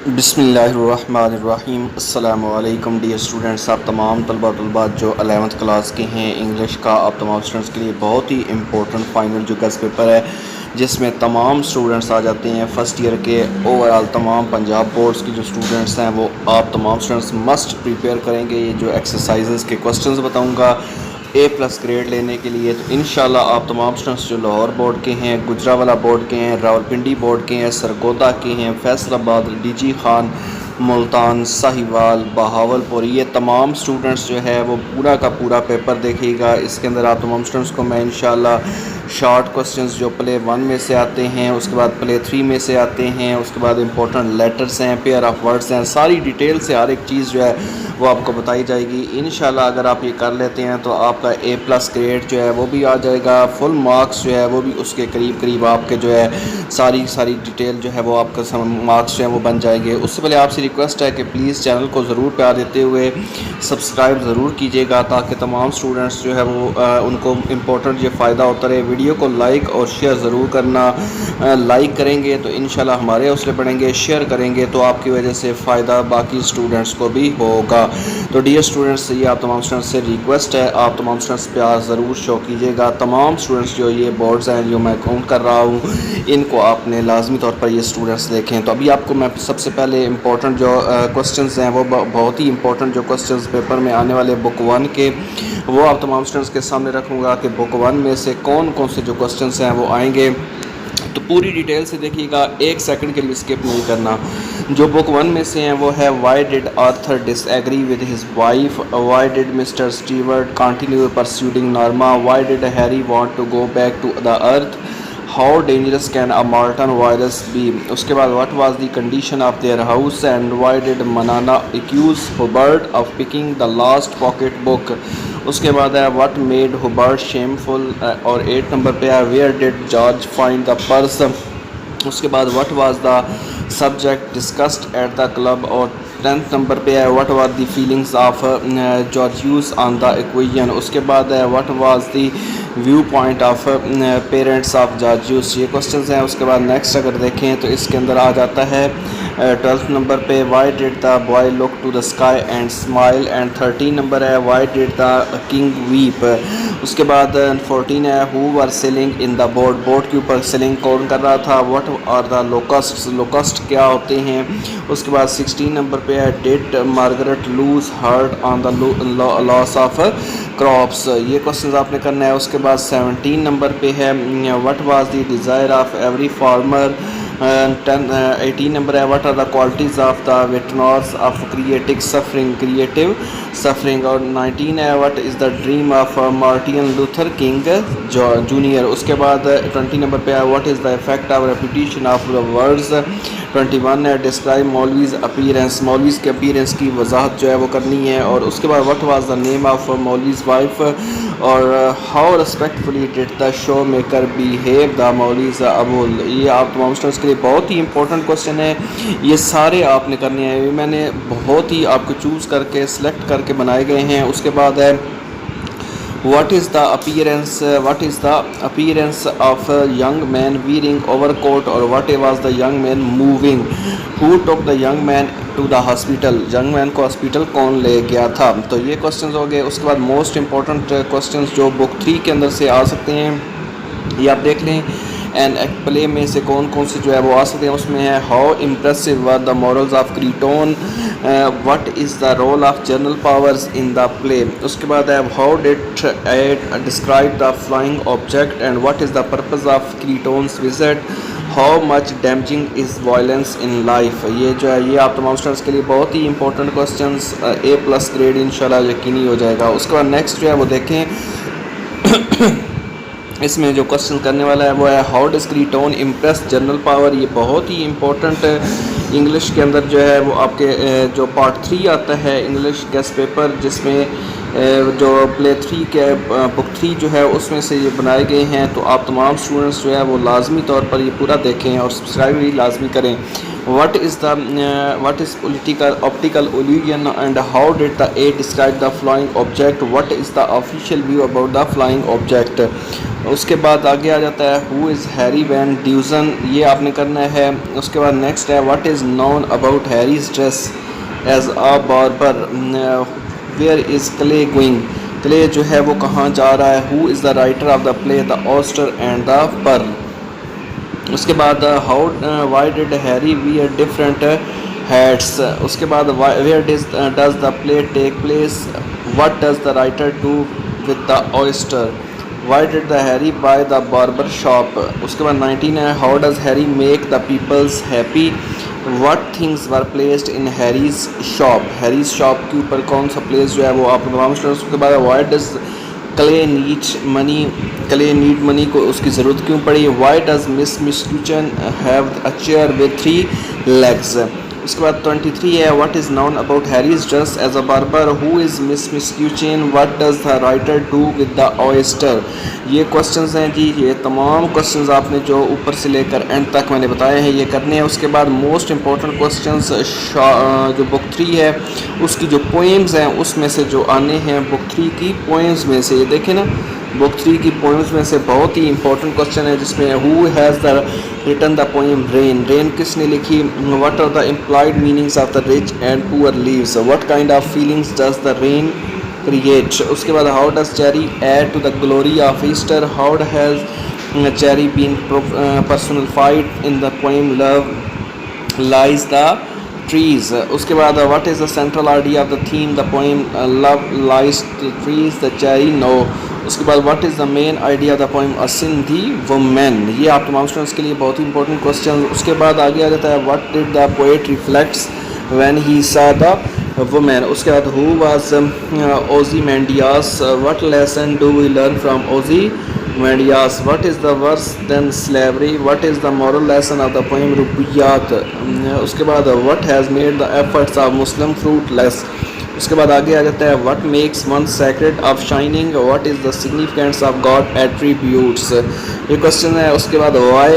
بسم اللہ الرحمن الرحیم۔ السلام علیکم ڈیئر اسٹوڈنٹس، آپ تمام طلبات جو 11th کلاس کے ہیں انگلش کا، آپ تمام اسٹوڈنٹس کے لیے بہت ہی امپورٹنٹ فائنل جو گیسٹ پیپر ہے جس میں تمام اسٹوڈنٹس آ جاتے ہیں فرسٹ ایئر کے۔ اوور آل تمام پنجاب بورڈز کی جو اسٹوڈنٹس ہیں وہ آپ تمام اسٹوڈنٹس مسٹ پریپیئر کریں گے۔ یہ جو ایکسرسائزز کے کوسچنز بتاؤں گا A+ گریڈ لینے کے لیے، تو انشاءاللہ آپ تمام اسٹوڈنٹس جو لاہور بورڈ کے ہیں، گجرانوالہ بورڈ کے ہیں، راولپنڈی بورڈ کے ہیں، سرگودا کے ہیں، فیصل آباد، ڈی جی خان، ملتان، ساہیوال، بہاولپور، یہ تمام اسٹوڈنٹس جو ہے وہ پورا کا پورا پیپر دیکھیے گا۔ اس کے اندر آپ تمام اسٹوڈنٹس کو میں انشاءاللہ شارٹ کوسچنز جو پلے 1 میں سے آتے ہیں، اس کے بعد پلے 3 میں سے آتے ہیں، اس کے بعد امپورٹنٹ لیٹرز ہیں، پیئر آف ورڈز ہیں، ساری ڈیٹیل سے ہر ایک چیز جو ہے وہ آپ کو بتائی جائے گی۔ انشاءاللہ اگر آپ یہ کر لیتے ہیں تو آپ کا A+ گریڈ جو ہے وہ بھی آ جائے گا، فل مارکس جو ہے وہ بھی اس کے قریب آپ کے جو ہے ساری ڈیٹیل جو ہے وہ آپ کا مارکس جو ہے وہ بن جائیں گے۔ اس سے پہلے آپ سے ریکویسٹ ہے کہ پلیز چینل کو ضرور پیار دیتے ہوئے سبسکرائب ضرور کیجیے گا تاکہ تمام اسٹوڈنٹس جو ہے وہ ان کو امپورٹنٹ یہ فائدہ ہوتا رہے۔ ویڈیو کو لائک اور شیئر ضرور کرنا، لائک کریں گے تو انشاءاللہ ہمارے حوصلے بڑھیں گے، شیئر کریں گے تو آپ کی وجہ سے فائدہ باقی اسٹوڈنٹس کو بھی ہوگا۔ تو ڈیئر اسٹوڈنٹس، یہ آپ تمام اسٹوڈنٹس سے ریکویسٹ ہے، آپ تمام اسٹوڈنٹس پیار ضرور شو کیجیے گا۔ تمام اسٹوڈنٹس جو یہ بورڈز ہیں جو میں کاؤنٹ کر رہا ہوں ان کو آپ نے لازمی طور پر یہ اسٹوڈنٹس دیکھیں۔ تو ابھی آپ کو میں سب سے پہلے امپورٹنٹ جو کوسچنز ہیں وہ بہت ہی امپورٹنٹ جو کوسچنز پیپر میں آنے والے بک 1 کے وہ آپ تمام اسٹوڈنٹس کے سامنے رکھوں گا کہ بک 1 میں سے کون سے جو کوسچنز ہیں وہ آئیں گے، تو پوری ڈیٹیل سے دیکھیے گا، 1 سیکنڈ کے لیے اسکپ نہیں کرنا۔ جو بک 1 میں سے ہیں وہ ہے why did Arthur disagree with his wife, why did Mr Stewart continue persuading Norma, why did Harry want to go back to the earth, how dangerous can a Martian virus be. اس کے بعد what was the condition of their house and why did Manana accuse Hubert of picking the last pocket book. اس کے بعد ہے what made Hobart shameful, اور 8 number پہ ہے where did George find the purse. اس کے بعد what was the subject discussed at the club, اور 10 نمبر پہ ہے what was the feelings of Georgius on the acquisition. اس کے بعد ہے what was the view point of parents of Georgius. یہ کوسچنز ہیں۔ اس کے بعد نیکسٹ اگر دیکھیں تو اس کے اندر آ جاتا ہے 12 نمبر پہ why did the boy look to the sky and smile, and 13 نمبر ہے why did the king weep. اس کے بعد 14 ہے who were sailing in the boat, boat کے اوپر سیلنگ کون کر رہا تھا، what are the locust, locust کیا ہوتے ہیں۔ اس کے بعد 16 نمبر پہ ہے did Margaret lose heart on the loss of crops. یہ کوسچنز آپ نے کرنا ہے۔ اس کے بعد 17 نمبر پہ ہے what was the desire of every farmer, 18 number ہے what are the qualities of the votaries of creative suffering, اور 19 ہے what is the dream of Martin Luther King Junior. اس کے بعد 20 نمبر پہ ہے what is the effect of repetition of the words. 21 ہے describe maulvis appearance, maulvis کے appearance کی وضاحت جو ہے وہ کرنی ہے۔ اور اس کے بعد what was the name of Moulvi's wife, اور how respectfully did the shoemaker behave the Moulvi's ابول۔ یہ آپ تمام اسٹوڈنٹس کے لیے بہت ہی امپورٹنٹ کوسچن ہے، یہ سارے آپ نے کرنے ہیں، میں نے بہت ہی آپ کو چوز کر کے سلیکٹ کر کے بنائے گئے ہیں۔ اس کے بعد ہے what is the appearance of a young man wearing overcoat, اور what was the young man moving, who took the young man to the hospital، young man کو ہاسپیٹل کون لے گیا تھا۔ تو یہ کوسچنز ہو گئے۔ اس کے بعد موسٹ امپورٹنٹ کوسچنز جو بک 3 کے اندر سے آ سکتے ہیں یہ آپ دیکھ لیں، اینڈ ایکٹ پلے میں سے کون سے جو ہے وہ آ سکتے ہیں۔ اس میں ہے how impressive were the morals of Kreton, what is the role of General Powers in the play. اس کے بعد ہے how did it describe the flying object and what is the purpose of Kreton's visit, how much damaging is violence in life. یہ جو ہے یہ آپ تمام اسٹوڈنٹس کے لیے بہت ہی امپورٹنٹ کوسچنس، A+ گریڈ انشاءاللہ یقینی ہو جائے گا۔ اس کے بعد نیکسٹ جو ہے وہ دیکھیں اس میں جو کوسچن کرنے والا ہے وہ ہے how does Kreton impress General Power. یہ بہت ہی امپورٹنٹ انگلش کے اندر جو ہے وہ آپ کے جو پارٹ 3 آتا ہے انگلش گیسٹ پیپر، جس میں جو پلے 3 کے بک 3 جو ہے اس میں سے یہ بنائے گئے ہیں، تو آپ تمام اسٹوڈنٹس جو ہے وہ لازمی طور پر یہ پورا دیکھیں اور سبسکرائب بھی لازمی کریں۔ what is political optical illusion and how did the A describe the flying object? What is the official view about the flying object? اس کے بعد آگے آ جاتا ہے who is Harry Van Dusen, یہ آپ نے کرنا ہے. اس کے بعد نیکسٹ ہے what is known about Harry's dress as a barber, where is Clay going, Clay جو ہے وہ کہاں جا رہا ہے. who is the writer of the play The Oyster and the Pearl. اس کے بعد why did Harry wear different hats. اس کے بعد where does the play take place, what does the writer do with the oyster, why did the Harry buy the barber shop. اس کے بعد 19 ہے how does Harry make the peoples happy, what things were placed in Harry's shop. Harry's shop کے اوپر کون سا place جو ہے وہ آپ تمام اسٹوڈنٹس. اس کے بعد why does Clay need money کو اس کی ضرورت کیوں پڑی. why does Miss Miscuchan have a chair with 3 legs. اس کے بعد 23 ہے what is known about Harry's dress as a barber, who is Miss Miscuchan, what does the writer do with the oyster. یہ questions ہیں جی, یہ تمام questions آپ نے جو اوپر سے لے کر اینڈ تک میں نے بتائے ہیں یہ کرنے ہیں. اس کے بعد موسٹ امپورٹنٹ کوسچنز جو بک 3 ہے اس کی جو پوئمز ہیں اس میں سے جو آنے ہیں بک 3 کی پوئمز میں سے. یہ دیکھیں نا بک 3 کی پوئمز میں سے بہت ہی امپورٹنٹ کوسچن ہے جس میں who has the written the poem Rain, Rain کس نے لکھی. what are the implied meanings of the rich and poor leaves, what kind of feelings does the rain create. اس کے بعد how does cherry add to the glory of Easter, how has cherry been personified in the poem Love Lies the Trees. اس کے بعد what is the central idea of the theme the poem Love Lies the Trees, the cherry no. اس کے بعد what is the main idea of the poem A Sindhi Woman. یہ آپ تمام students کے لیے بہت ہی امپورٹنٹ کوسچن. اس کے بعد آگے آ جاتا ہے what did the poet reflects when he saw the woman. اس کے بعد who was Ozymandias, what lesson do we learn from Ozymandias, what is the worse than slavery, what is the moral lesson of the poem Rubaiyat. اس کے بعد what has made the efforts of Muslim fruitless. اس کے بعد آگے آ جاتا ہے what makes one sacred of shining, what is the significance of God attributes. یہ question ہے. اس کے بعد why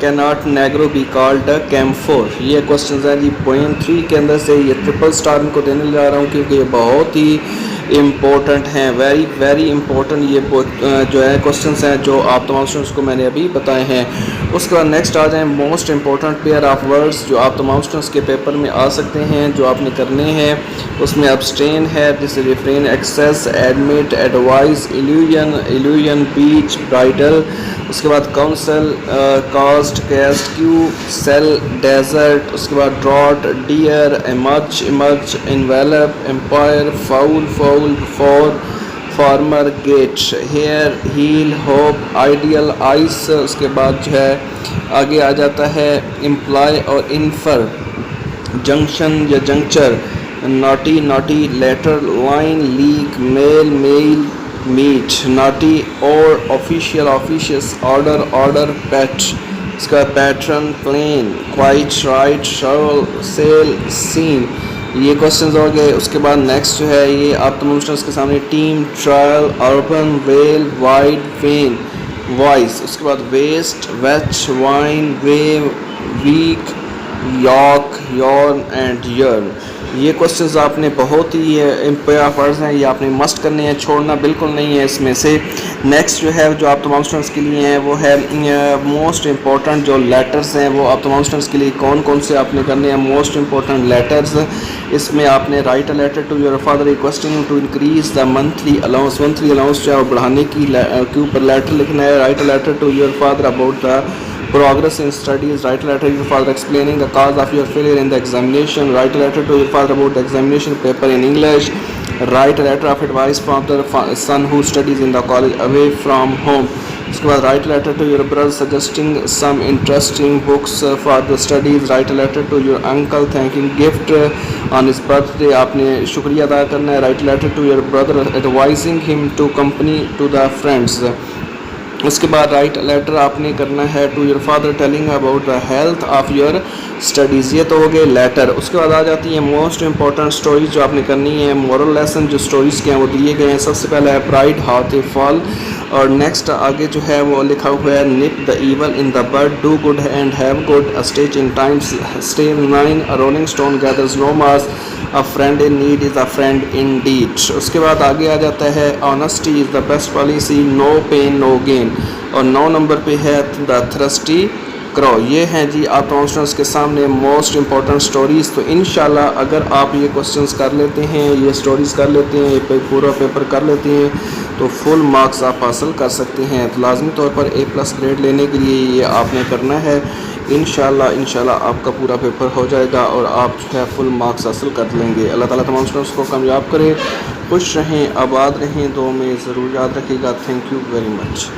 cannot negro be called camphor. یہ کوسچنز ہیں جی پوائنٹ 3 کے اندر سے. یہ ٹرپل سٹار ان کو دینے جا رہا ہوں کیونکہ یہ بہت ہی امپورٹنٹ ہیں, ویری امپورٹنٹ یہ جو ہے کوسچنس ہیں جو آپ تمام اسٹوڈنٹس کو میں نے ابھی بتائے ہیں. اس کے بعد نیکسٹ آ جائیں most important pair of words جو آپ تمام اسٹوڈنٹس کے پیپر میں آ سکتے ہیں جو آپ نے کرنے ہیں. اس میں ابسٹین ہے, this refrain, access, admit, advise, allusion, beach, bridal. اس کے بعد council, cast, caste, queue, cell, desert. اس کے بعد draught, dear, emerge, envelope, empire, foul, four, farmer, gate, hair, hail, hope, ideal, ice. اس کے بعد جو ہے آگے آ جاتا ہے امپلائی اور انفر, جنکشن یا juncture, naughty, letter, line, leak, mail, meet, naughty, اور آفیشیل, آفیشیس, آرڈر, پیٹ. اس کا pattern, plain, quiet, right, shovel, sail, scene. یہ کوسچنز ہو گئے. اس کے بعد نیکسٹ جو ہے یہ آپ تمام اسٹوڈنٹس کے سامنے team, trial, urban, veil, wide, vain, voice. اس کے بعد waste, witch, wine, view, week, yak, yarn and yearn. یہ کوسچنز آپ نے بہت ہی ورڈز ہیں, یہ آپ نے مسٹ کرنے ہیں, چھوڑنا بالکل نہیں ہے اس میں سے. نیکسٹ جو ہے جو آپ تمام اسٹوڈنٹس کے لیے ہیں وہ ہے موسٹ امپورٹنٹ جو لیٹرز ہیں وہ آپ تمام اسٹوڈنٹس کے لیے کون سے آپ نے کرنے ہیں موسٹ امپورٹنٹ لیٹرز. اس میں آپ نے write a letter to your father requesting to increase the monthly allowance جو ہے وہ بڑھانے کے اوپر لیٹر لکھنا ہے. Write a letter to your father about the progress in studies. Write a letter to your father explaining the cause of your failure in the examination. Write a letter to your father about the examination paper in English. Write a letter of advice from the son who studies in the college away from home. اس کے بعد write a letter to your brother suggesting some interesting books for the studies. Write a letter to your uncle thanking gift on his birthday. آپ نے شکریہ ادا کرنا ہے. Write a letter to your brother advising him to accompany to the friends. اس کے بعد right letter آپ نے کرنا ہے to your father telling about the health of your studies. یہ تو ہو گئے لیٹر. اس کے بعد آ جاتی ہیں موسٹ امپورٹنٹ اسٹوریز جو آپ نے کرنی ہے. مورل لیسن جو اسٹوریز کے ہیں وہ دیے گئے ہیں. سب سے پہلے ہے پرائڈ ہاتھ اے فال اور نیکسٹ آگے جو ہے وہ لکھا ہوا ہے nip the evil in the bud do good and have good stitch in times stay nine rolling stone gathers no moss A friend in need is a friend indeed. اس کے بعد آگے آ جاتا ہے honesty is the best policy, no pain no gain. اور 9 number پہ ہے the thirsty crow. یہ ہیں جی آپ تمام اسٹوڈنٹس کے سامنے موسٹ امپورٹنٹ سٹوریز. تو انشاءاللہ اگر آپ یہ کوسچنس کر لیتے ہیں, یہ سٹوریز کر لیتے ہیں, یہ پورا پیپر کر لیتے ہیں تو فل مارکس آپ حاصل کر سکتے ہیں. تو لازمی طور پر A+ گریڈ لینے کے لیے یہ آپ نے کرنا ہے. انشاءاللہ آپ کا پورا پیپر ہو جائے گا اور آپ جو ہے فل مارکس حاصل کر لیں گے. اللہ تعالیٰ تمام اسٹوڈنٹس کو کامیاب کرے. خوش رہیں, آباد رہیں, دعاؤں میں ضرور یاد رکھیے گا. Thank you very much.